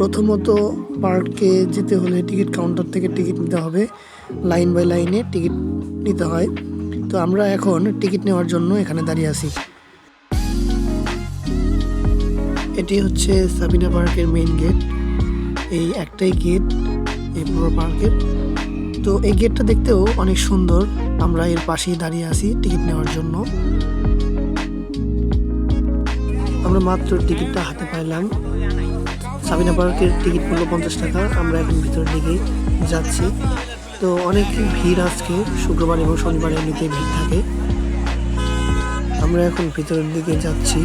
প্রথমত পার্কে যেতে হলে টিকিট কাউন্টার থেকে টিকিট নিতে হবে, লাইন বাই লাইনে টিকিট নিতে হয়। তো আমরা এখন টিকিট নেওয়ার জন্য এখানে দাঁড়িয়ে আছি। এটি হচ্ছে সাবিনা পার্কের মেইন গেট। এই একটাই গেট এই পুরো পার্কের। তো এই গেটটা দেখতেও অনেক সুন্দর। আমরা এর পাশেই দাঁড়িয়ে আছি টিকিট নেওয়ার জন্য। আমরা মাত্র টিকিটটা হাতে পাইলাম। সাবিনা পার্কের টিকিট মূল্য 50 টাকা। আমরা এখন ভিতরের দিকে যাচ্ছি। তো অনেক ভিড়, আজকে শুক্রবার এবং শনিবার এমনিতে ভিড় থাকে। আমরা এখন ভিতরের দিকে যাচ্ছি।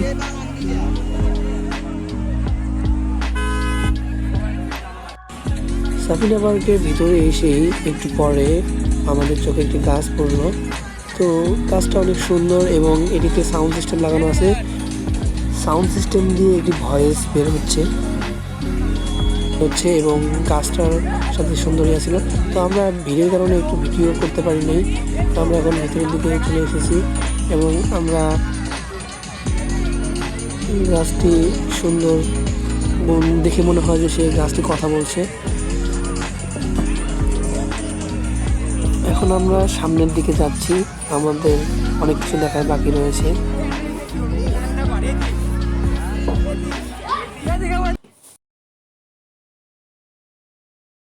সাবিনা পার্কের ভিতরে এসেই একটু পরে আমাদের চোখে একটি গাছ পড়লো। তো গাছটা অনেক সুন্দর এবং এটিতে সাউন্ড সিস্টেম লাগানো আছে। সাউন্ড সিস্টেম দিয়ে একটি ভয়েস বের হচ্ছে এবং গাছটার সাথে সুন্দরিয়া ছিল। তো আমরা ভিড়ের কারণে একটু ভিডিও করতে পারি নাই। তো আমরা এখন ভিতরের দিকে চলে এসেছি এবং আমরা গাছটি সুন্দর দেখে মনে হয় যে সে গাছটি কথা বলছে। এখন আমরা সামনের দিকে যাচ্ছি, আমাদের অনেক কিছু দেখার বাকি রয়েছে।